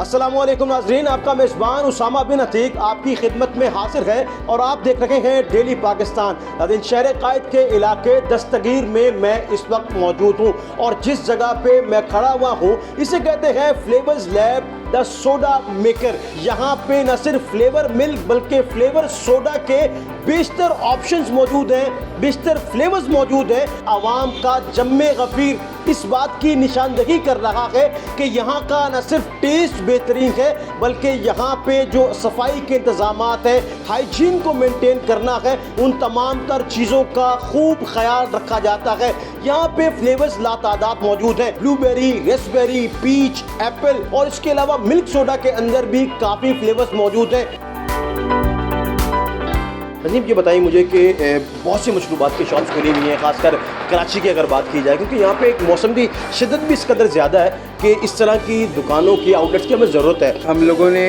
अस्सलामुअलैकुम नाज़रीन, आपका मेज़बान उसामा बिन अतीक आपकी खिदमत में हाजिर है और आप देख रहे हैं डेली पाकिस्तान। नाज़रीन, शहर कायद के इलाके दस्तगीर में मैं इस वक्त मौजूद हूँ और जिस जगह पे मैं खड़ा हुआ हूँ इसे कहते हैं flavours lab the soda maker. यहाँ पे न सिर्फ फ्लेवर मिल्क बल्कि फ्लेवर सोडा के बेशतर ऑप्शंस मौजूद हैं, बेशतर फ्लेवर्स मौजूद हैं। आवाम का जम्मे गफीर इस बात की निशानदही कर रहा है कि यहाँ का न सिर्फ टेस्ट बेहतरीन है बल्कि यहाँ पे जो सफाई के इंतजामात हैं, हाइजीन को मेंटेन करना है, उन तमाम तर चीज़ों का खूब ख्याल रखा जाता है। यहाँ पे फ्लेवर्स लातादाद मौजूद हैं, ब्लूबेरी, रेस्पबेरी, पीच, एप्पल और इसके अलावा मिल्क सोडा के अंदर भी काफ़ी फ्लेवर्स मौजूद हैं। नजीब, ये बताइए मुझे कि बहुत सी मशरूबात की शॉप्स खुली हुई हैं, खासकर कराची की अगर बात की जाए, क्योंकि यहाँ पे एक मौसम की शिद्दत भी इस कदर ज़्यादा है कि इस तरह की दुकानों की आउटलेट्स की हमें ज़रूरत है। हम लोगों ने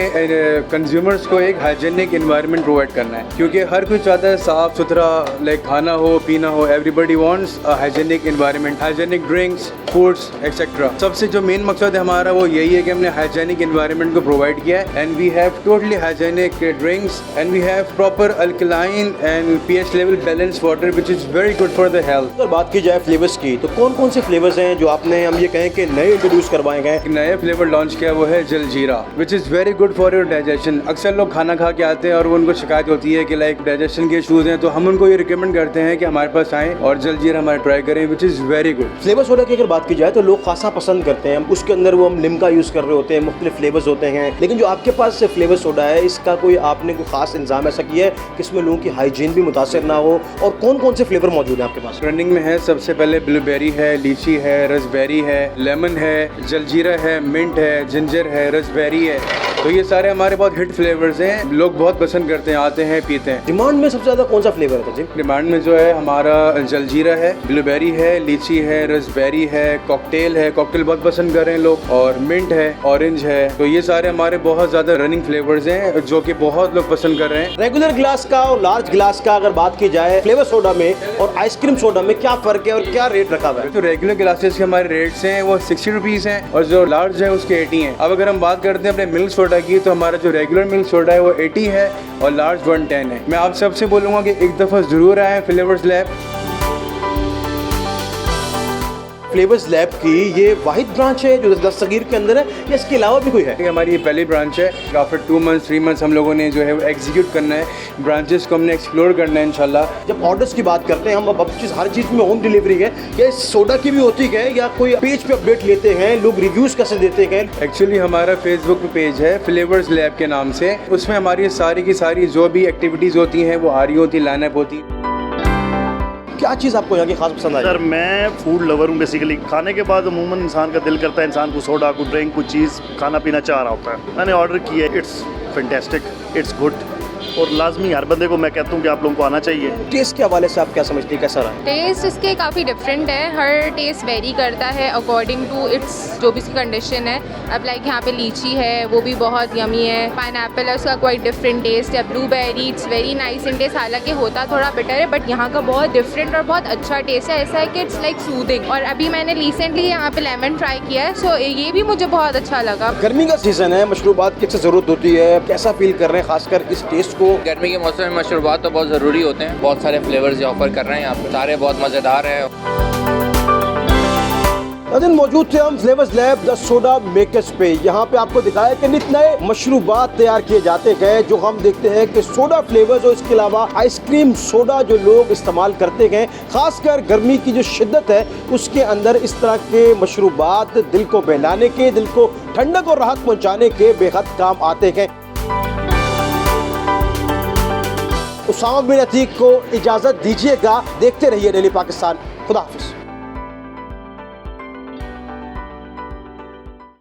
कंज्यूमर्स को एक हाइजीनिक एनवायरनमेंट प्रोवाइड करना है, क्योंकि हर कोई चाहता है साफ़ सुथरा लाइक खाना हो, पीना हो। Everybody wants a hygienic environment, hygienic drinks, foods etcetera. सबसे जो मेन मकसद है हमारा वो यही है कि हमने हाइजीनिक एनवायरनमेंट को प्रोवाइड किया है and we have totally hygienic drinks and we have proper alkaline and pH level balance water which is very good for the health. अगर बात की जाए फ्लेवर्स की तो कौन कौन से फ्लेवर्स हैं जो आपने हम ये कहें कि नए इंट्रोड्यूस करवाए गए? नया फ्लेवर लॉन्च किया वो है जलजीरा, विच is very good for your digestion. अक्सर लोग खाना खा के आते हैं और वो उनको शिकायत होती है कि लाइक डाइजेशन के इशूज़ हैं, तो हम उनको ये रिकमेंड करते हैं कि हमारे पास आएँ और जलजीरा हमारे ट्राई करें, विच is very good. Flavour soda की अगर बात की जाए तो लोग खासा पसंद करते हैं, उसके अंदर वो हम लिम्का यूज़ कर रहे होते हैं, मुख्तलिफ फ्लेवर्स होते हैं, लेकिन जो आपके पास फ्लेवर सोडा है इसका कोई आपने कोई खास इंतजाम ऐसा किया है कि इसमें लोगों की हाइजीन भी मुतासर ना हो? और कौन कौन से फ्लेवर मौजूद हैं आपके पास? रनिंग में है सबसे पहले ब्लूबेरी है, लीची है, रसबेरी है, लेमन है, जलजीरा है, मिंट है, जिंजर है, रसबेरी है। तो ये सारे हमारे बहुत हिट फ्लेवर्स हैं, लोग बहुत पसंद करते हैं, आते हैं, पीते हैं। डिमांड में सबसे ज़्यादा कौन सा फ्लेवर है जी? डिमांड में जो है हमारा जलजीरा है, ब्लूबेरी है, लीची है, रसबेरी है, कॉकटेल है, कॉकटेल बहुत पसंद कर रहे हैं लोग, और मिंट है, ऑरेंज है। तो ये सारे हमारे बहुत ज़्यादा रनिंग फ्लेवर्स हैं जो कि बहुत लोग पसंद कर रहे हैं। रेगुलर ग्लास का और लार्ज ग्लास का अगर बात की जाए फ्लेवर सोडा में और आइसक्रीम सोडा में क्या फ़र्क है और क्या रेट रखा हुआ है? तो रेगुलर ग्लासेस के हमारे रेट्स हैं वो 60 रुपीज़ हैं और जो लार्ज है उसके 80 हैं। अब अगर हम बात करते हैं अपने मिल्क सोडा की तो हमारा जो रेगुलर मिल्क सोडा है वो 80 है और लार्ज 110 है। मैं आप सबसे बोलूँगा कि एक दफ़ा ज़रूर आएँ फ्लेवर्स लैब। फ्लेवर्स लैब की ये वाहिद ब्रांच है जो दस्तगीर के अंदर है या इसके अलावा भी कोई है? हमारी ये पहली ब्रांच है। आफ्टर 2 मंथ्स 3 मंथ्स हम लोगों ने जो है वो एग्जीक्यूट करना है, ब्रांचेस को हमने एक्सप्लोर करना है इंशाल्लाह। जब ऑर्डर्स की बात करते हैं हम, अब हर चीज़ में होम डिलीवरी है, क्या इस सोडा की भी होती है या कोई पेज पे अपडेट लेते हैं लोग, रिव्यूज़ कैसे देते हैं? एक्चुअली हमारा फेसबुक पे पेज है फ्लेवर्स लैब के नाम से, उसमें हमारी सारी की सारी जो भी एक्टिविटीज़ होती हैं वो आ रही होती, लाइनअप होती। क्या चीज़ आपको यहाँ की खास पसंद आई? सर मैं फूड लवर हूँ बेसिकली। खाने के बाद अमूमन इंसान का दिल करता है इंसान को सोडा, को ड्रिंक, कुछ चीज़ खाना पीना चाह रहा होता है। मैंने ऑर्डर किया है, इट्स फैंटास्टिक, इट्स गुड और लाजमी हर बंदे को मैं कहता हूँ कि आप लोगों को आना चाहिए। टेस्ट के हवाले से आप क्या समझते हैं, कैसा रहा? टेस्ट इसके काफ़ी डिफरेंट है, हर टेस्ट वेरी करता है अकॉर्डिंग टू इट्स जो भी इसकी कंडीशन है। अब लाइक यहाँ पे लीची है वो भी बहुत यमी है, पाइनएप्पल है उसका क्वाइट डिफरेंट टेस्ट है, blueberry it's very nice in taste, हालांकि होता थोड़ा बेटर है बट यहाँ का बहुत डिफरेंट और बहुत अच्छा टेस्ट है। ऐसा है कि इट्स लाइक सूदिंग। और अभी मैंने रिसेंटली यहाँ पे लेमन ट्राई किया है, सो ये भी मुझे बहुत अच्छा लगा। गर्मी का सीज़न है, मशरूबात की ज़रूरत होती है, कैसा फील कर रहे हैं खासकर इस टेस्ट को? गर्मी के मौसम में मशरूबात तो बहुत ज़रूरी होते हैं। बहुत सारे फ्लेवर्स ये ऑफर कर रहे हैं यहाँ पे, सारे बहुत मज़ेदार हैं। दिन मौजूद थे हम flavours lab the soda makers पे। यहाँ पे आपको दिखाया कि नित नए मशरूबात तैयार किए जाते हैं जो हम देखते हैं कि सोडा फ्लेवर्स और इसके अलावा आइसक्रीम सोडा जो लोग इस्तेमाल करते हैं, खासकर गर्मी की जो शिद्दत है उसके अंदर इस तरह के मशरूबात दिल को बहलाने के, दिल को ठंडक और राहत पहुँचाने के बेहद काम आते हैं। उसामा बिन अतीक को इजाज़त दीजिएगा, देखते रहिए डेली पाकिस्तान। खुदा हाफिज़।